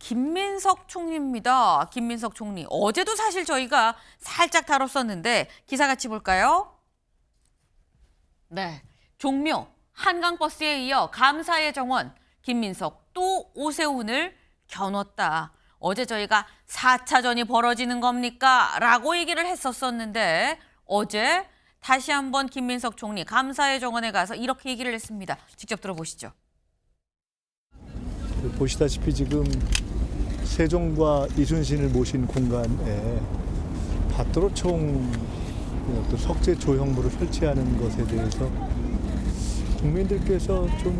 김민석 총리입니다. 김민석 총리. 어제도 사실 저희가 살짝 다뤘었는데 기사 같이 볼까요? 네. 종묘, 한강버스에 이어 감사의 정원, 김민석 또 오세훈을 겨눴다. 어제 저희가 4차전이 벌어지는 겁니까? 라고 얘기를 했었었는데 어제 다시 한번 김민석 총리 감사의 정원에 가서 이렇게 얘기를 했습니다. 직접 들어보시죠. 보시다시피 지금 세종과 이순신을 모신 공간에 밭도로총 또 석재 조형물을 설치하는 것에 대해서 국민들께서 좀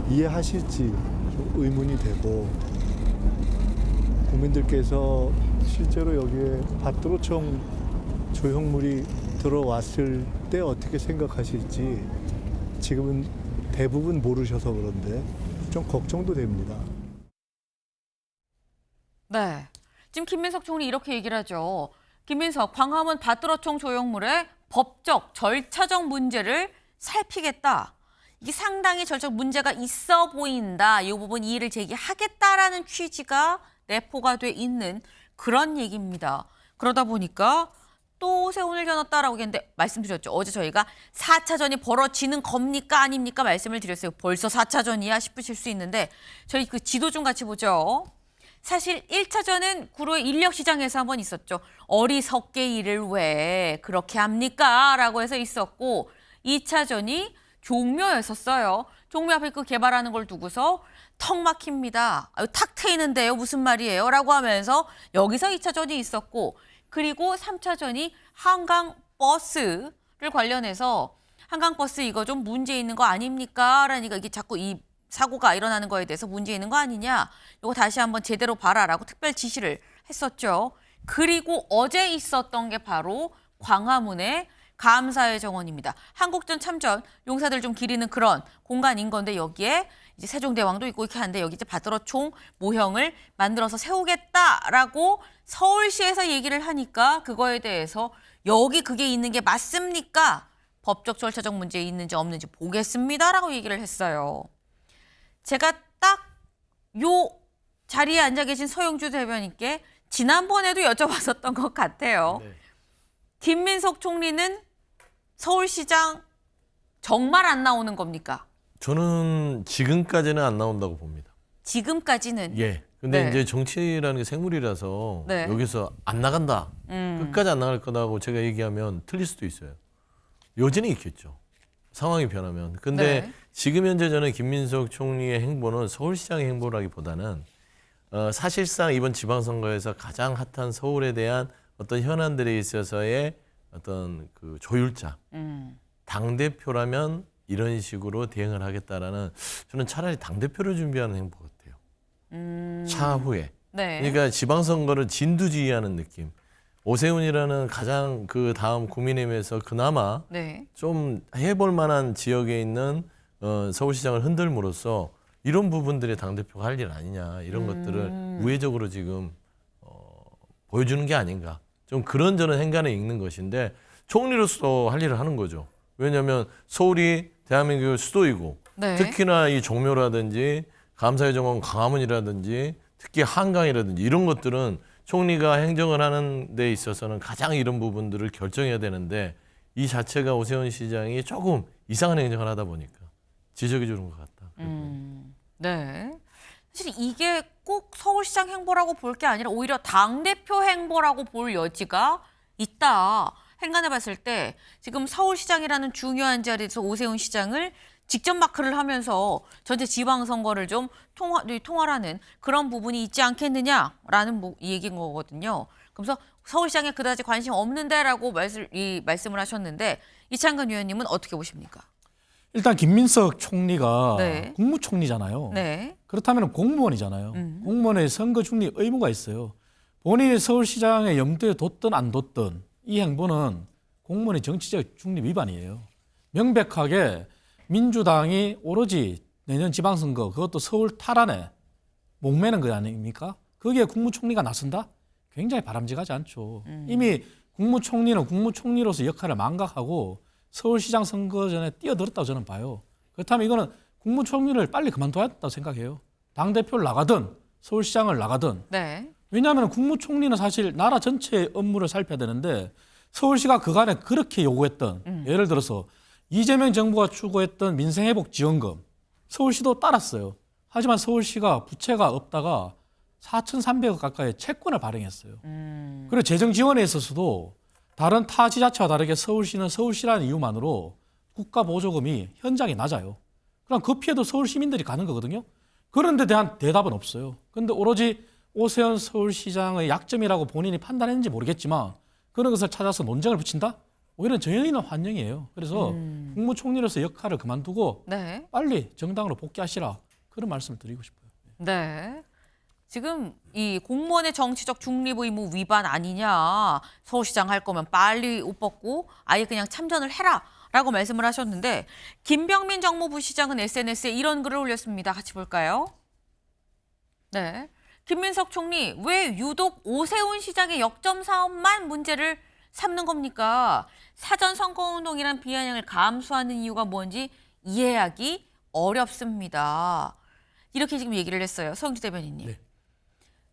이해하실지 좀 의문이 되고, 국민들께서 실제로 여기에 밭도로총 조형물이 들어왔을 때 어떻게 생각하실지 지금은 대부분 모르셔서 그런데 좀 걱정도 됩니다. 네. 지금 김민석 총리 이렇게 얘기를 하죠. 김민석, 광화문 밭도로총 조형물의 법적, 절차적 문제를 살피겠다. 이게 상당히 절차적 문제가 있어 보인다. 이 부분 이의를 제기하겠다라는 취지가 내포가 돼 있는 그런 얘기입니다. 그러다 보니까 또 오세훈을 겨눴다라고 했는데 말씀드렸죠. 어제 저희가 4차전이 벌어지는 겁니까 아닙니까 말씀을 드렸어요. 벌써 4차전이야 싶으실 수 있는데 저희 그 지도 좀 같이 보죠. 사실 1차전은 구로의 인력시장에서 한번 있었죠. 어리석게 일을 왜 그렇게 합니까? 라고 해서 있었고 2차전이 종묘였었어요. 종묘 앞에 그 개발하는 걸 두고서 턱 막힙니다. 탁 트이는데요. 무슨 말이에요? 라고 하면서 여기서 2차전이 있었고 그리고 3차전이 한강버스를 관련해서 한강버스 이거 좀 문제 있는 거 아닙니까? 라니까 이게 자꾸 이 사고가 일어나는 거에 대해서 문제 있는 거 아니냐? 이거 다시 한번 제대로 봐라라고 특별 지시를 했었죠. 그리고 어제 있었던 게 바로 광화문의 감사의 정원입니다. 한국전 참전 용사들 좀 기리는 그런 공간인 건데 여기에 이제 세종대왕도 있고 이렇게 하는데 여기 이제 밭도로총 모형을 만들어서 세우겠다라고 서울시에서 얘기를 하니까 그거에 대해서 여기 그게 있는 게 맞습니까? 법적 절차적 문제 있는지 없는지 보겠습니다라고 얘기를 했어요. 제가 딱 요 자리에 앉아 계신 서영주 대변인께 지난번에도 여쭤봤었던 것 같아요. 네. 김민석 총리는 서울시장 정말 안 나오는 겁니까? 저는 지금까지는 안 나온다고 봅니다. 지금까지는? 예. 근데 네. 이제 정치라는 게 생물이라서 네. 여기서 안 나간다. 끝까지 안 나갈 거다고 제가 얘기하면 틀릴 수도 있어요. 여전히 있겠죠. 상황이 변하면. 근데 네. 지금 현재 저는 김민석 총리의 행보는 서울시장의 행보라기보다는 사실상 이번 지방선거에서 가장 핫한 서울에 대한 어떤 현안들에 있어서의 어떤 그 조율자. 당대표라면 이런 식으로 대응을 하겠다라는, 저는 차라리 당대표를 준비하는 행보 같아요. 차후에. 네. 그러니까 지방선거를 진두지휘하는 느낌. 오세훈이라는 가장 그 다음 국민의힘에서 그나마 네. 좀 해볼 만한 지역에 있는 서울시장을 흔들므로써 이런 부분들이 당대표가 할 일 아니냐, 이런 것들을 우회적으로 지금 보여주는 게 아닌가. 좀 그런 저는 행간에 있는 것인데 총리로서 할 일을 하는 거죠. 왜냐하면 서울이 대한민국의 수도이고 네. 특히나 이 종묘라든지 감사의 정원 광화문이라든지 특히 한강이라든지 이런 것들은 총리가 행정을 하는 데 있어서는 가장 이런 부분들을 결정해야 되는데 이 자체가 오세훈 시장이 조금 이상한 행정을 하다 보니까 지적해 주는 것 같다. 네. 사실 이게 꼭 서울시장 행보라고 볼 게 아니라 오히려 당대표 행보라고 볼 여지가 있다. 행간해 봤을 때 지금 서울시장이라는 중요한 자리에서 오세훈 시장을 직접 마크를 하면서 전체 지방선거를 좀 통할하는 그런 부분이 있지 않겠느냐라는 얘기인 거거든요. 그래서 서울시장에 그다지 관심 없는데라고 말씀을 하셨는데 이창근 의원님은 어떻게 보십니까? 일단 김민석 총리가 네. 국무총리잖아요. 네. 그렇다면 공무원이잖아요. 공무원의 선거 중립 의무가 있어요. 본인이 서울시장에 염두에 뒀든 안 뒀든 이 행보는 공무원의 정치적 중립 위반이에요. 명백하게 민주당이 오로지 내년 지방선거, 그것도 서울 탈환에 목매는 거 아닙니까? 거기에 국무총리가 나선다? 굉장히 바람직하지 않죠. 이미 국무총리는 국무총리로서 역할을 망각하고 서울시장 선거 전에 뛰어들었다고 저는 봐요. 그렇다면 이거는 국무총리를 빨리 그만둬야 한다고 생각해요. 당대표를 나가든 서울시장을 나가든 네. 왜냐하면 국무총리는 사실 나라 전체의 업무를 살펴야 되는데 서울시가 그간에 그렇게 요구했던 예를 들어서 이재명 정부가 추구했던 민생회복지원금 서울시도 따랐어요. 하지만 서울시가 부채가 없다가 4,300억 가까이 채권을 발행했어요. 그리고 재정 지원에 있어서도 다른 타 지자체와 다르게 서울시는 서울시라는 이유만으로 국가 보조금이 현장이 낮아요. 그럼 그 피해도 서울 시민들이 가는 거거든요. 그런 데 대한 대답은 없어요. 그런데 오로지 오세훈 서울시장의 약점이라고 본인이 판단했는지 모르겠지만 그런 것을 찾아서 논쟁을 붙인다? 오히려 저희는 환영이에요. 그래서 국무총리로서 역할을 그만두고 네. 빨리 정당으로 복귀하시라. 그런 말씀을 드리고 싶어요. 네. 지금 이 공무원의 정치적 중립 의무 위반 아니냐. 서울시장 할 거면 빨리 옷 벗고 아예 그냥 참전을 해라라고 말씀을 하셨는데 김병민 정무부 시장은 SNS에 이런 글을 올렸습니다. 같이 볼까요? 네. 김민석 총리 왜 유독 오세훈 시장의 역점 사업만 문제를 삼는 겁니까? 사전 선거운동이란 비아냥을 감수하는 이유가 뭔지 이해하기 어렵습니다. 이렇게 지금 얘기를 했어요. 서영주 대변인님. 네.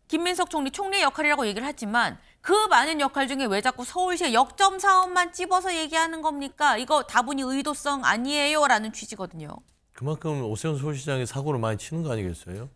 김민석 총리 총리의 역할이라고 얘기를 하지만 그 많은 역할 중에 왜 자꾸 서울시의 역점 사업만 찝어서 얘기하는 겁니까? 이거 다분히 의도성 아니에요? 라는 취지거든요. 그만큼 오세훈 서울시장이 사고를 많이 치는 거 아니겠어요?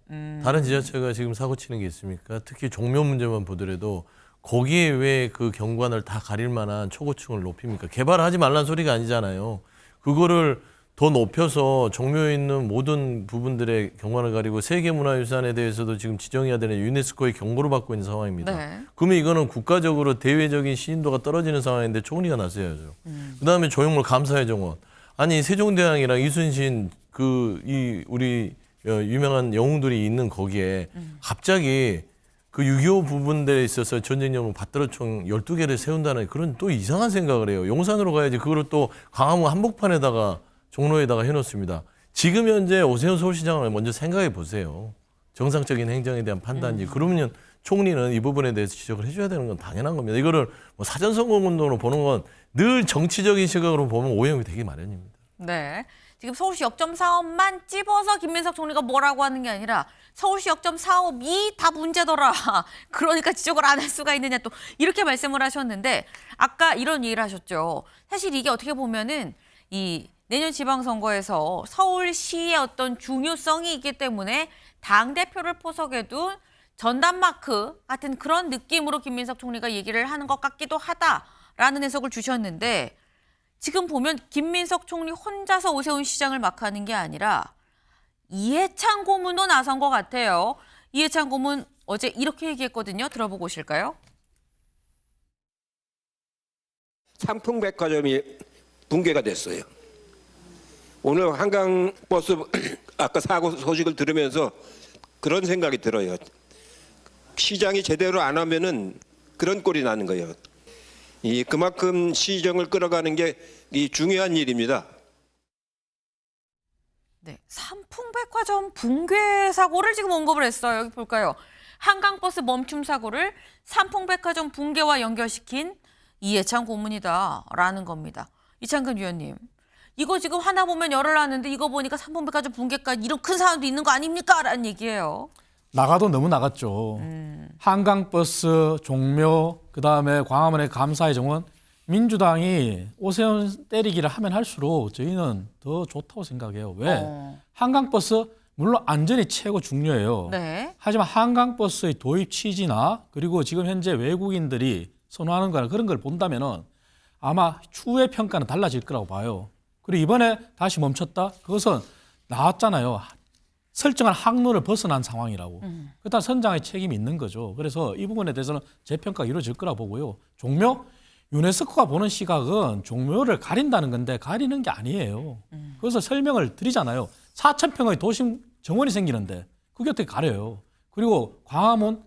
다른 지자체가 지금 사고 치는 게 있습니까? 특히 종묘 문제만 보더라도 거기에 왜 그 경관을 다 가릴 만한 초고층을 높입니까? 개발하지 말라는 소리가 아니잖아요. 그거를 더 높여서 종묘에 있는 모든 부분들의 경관을 가리고 세계문화유산에 대해서도 지금 지정해야 되는 유네스코의 경고를 받고 있는 상황입니다. 네. 그러면 이거는 국가적으로 대외적인 신인도가 떨어지는 상황인데 총리가 나서야죠. 그다음에 조형물 감사의 정원. 아니 세종대왕이랑 이순신 우리 유명한 영웅들이 있는 거기에 갑자기 그 6.25 부분들에 있어서 전쟁용으로 받들어총 12개를 세운다는 그런 또 이상한 생각을 해요. 용산으로 가야지 그거를 또 광화문 한복판에다가 종로에다가 해놓습니다. 지금 현재 오세훈 서울시장을 먼저 생각해 보세요. 정상적인 행정에 대한 판단이. 그러면 총리는 이 부분에 대해서 지적을 해줘야 되는 건 당연한 겁니다. 이거를 뭐 사전선거운동으로 보는 건 늘 정치적인 시각으로 보면 오해가 되기 마련입니다. 네. 지금 서울시 역점 사업만 찝어서 김민석 총리가 뭐라고 하는 게 아니라 서울시 역점 사업이 다 문제더라. 그러니까 지적을 안 할 수가 있느냐 또 이렇게 말씀을 하셨는데 아까 이런 얘기를 하셨죠. 사실 이게 어떻게 보면은 이 내년 지방선거에서 서울시의 어떤 중요성이 있기 때문에 당대표를 포석에 둔 전단마크 같은 그런 느낌으로 김민석 총리가 얘기를 하는 것 같기도 하다라는 해석을 주셨는데 지금 보면 김민석 총리 혼자서 오세훈 시장을 막 하는 게 아니라 이해찬 고문도 나선 것 같아요. 이해찬 고문 어제 이렇게 얘기했거든요. 들어보고 오실까요? 상풍백화점이 붕괴가 됐어요. 오늘 한강버스 아까 사고 소식을 들으면서 그런 생각이 들어요. 시장이 제대로 안 하면은 그런 꼴이 나는 거예요. 그만큼 시정을 끌어가는 게 중요한 일입니다. 네, 삼풍백화점 붕괴 사고를 지금 언급을 했어요. 여기 볼까요? 한강버스 멈춤 사고를 삼풍백화점 붕괴와 연결시킨 이해찬 고문이다라는 겁니다. 이창근 위원님, 이거 지금 하나 보면 열을 놨는데 이거 보니까 삼풍백화점 붕괴까지 이런 큰 사안도 있는 거 아닙니까? 라는 얘기예요. 나가도 너무 나갔죠. 한강버스, 종묘, 그다음에 광화문의 감사의 정원. 민주당이 오세훈 때리기를 하면 할수록 저희는 더 좋다고 생각해요. 왜? 한강버스 물론 안전이 최고 중요해요. 네. 하지만 한강버스의 도입 취지나 그리고 지금 현재 외국인들이 선호하는 거나 그런 걸 본다면은 아마 추후의 평가는 달라질 거라고 봐요. 그리고 이번에 다시 멈췄다? 그것은 나왔잖아요. 설정한 항로를 벗어난 상황이라고. 그렇다면 선장의 책임이 있는 거죠. 그래서 이 부분에 대해서는 재평가가 이루어질 거라고 보고요. 종묘? 유네스코가 보는 시각은 종묘를 가린다는 건데 가리는 게 아니에요. 그래서 설명을 드리잖아요. 4,000평의 도심 정원이 생기는데 그게 어떻게 가려요. 그리고 광화문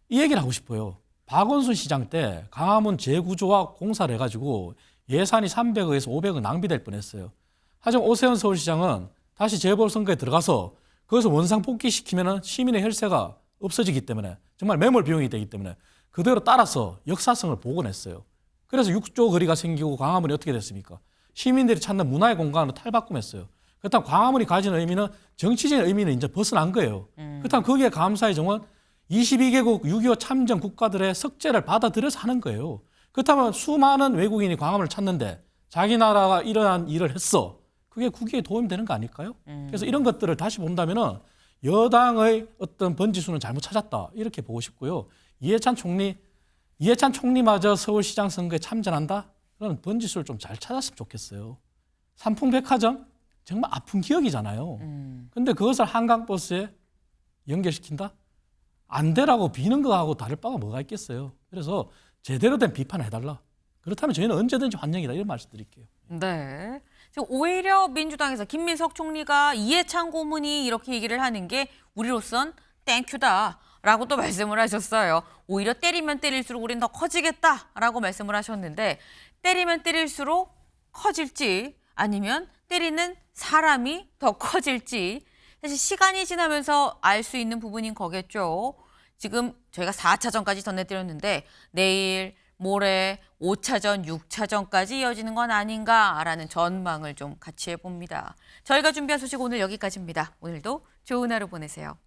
이 얘기를 하고 싶어요. 박원순 시장 때 광화문 재구조와 공사를 해가지고 예산이 300억에서 500억 낭비될 뻔했어요. 하지만 오세훈 서울시장은 다시 재보궐선거에 들어가서 거기서 원상 복귀시키면 시민의 혈세가 없어지기 때문에 정말 매몰 비용이 되기 때문에 그대로 따라서 역사성을 복원했어요. 그래서 6조 거리가 생기고 광화문이 어떻게 됐습니까? 시민들이 찾는 문화의 공간으로 탈바꿈했어요. 그렇다면 광화문이 가지는 의미는 정치적인 의미는 이제 벗어난 거예요. 그렇다면 거기에 감사의 정원 22개국 6.25 참전 국가들의 석재를 받아들여서 하는 거예요. 그렇다면 수많은 외국인이 광화문을 찾는데 자기 나라가 이러한 일을 했어. 그게 국익에 도움이 되는 거 아닐까요? 그래서 이런 것들을 다시 본다면은 여당의 어떤 번지수는 잘못 찾았다. 이렇게 보고 싶고요. 이해찬 총리마저 서울시장 선거에 참전한다? 그런 번지수를 좀 잘 찾았으면 좋겠어요. 삼풍백화점? 정말 아픈 기억이잖아요. 근데 그것을 한강버스에 연결시킨다? 안 되라고 비는 거하고 다를 바가 뭐가 있겠어요. 그래서 제대로 된 비판을 해달라. 그렇다면 저희는 언제든지 환영이다. 이런 말씀 드릴게요. 네. 지금 오히려 민주당에서 김민석 총리가 이해찬 고문이 이렇게 얘기를 하는 게 우리로선 땡큐다라고 또 말씀을 하셨어요. 오히려 때리면 때릴수록 우린 더 커지겠다라고 말씀을 하셨는데 때리면 때릴수록 커질지 아니면 때리는 사람이 더 커질지 사실 시간이 지나면서 알 수 있는 부분인 거겠죠. 지금 저희가 4차전까지 전해드렸는데 내일 모레 5차전, 6차전까지 이어지는 건 아닌가라는 전망을 좀 같이 해봅니다. 저희가 준비한 소식 오늘 여기까지입니다. 오늘도 좋은 하루 보내세요.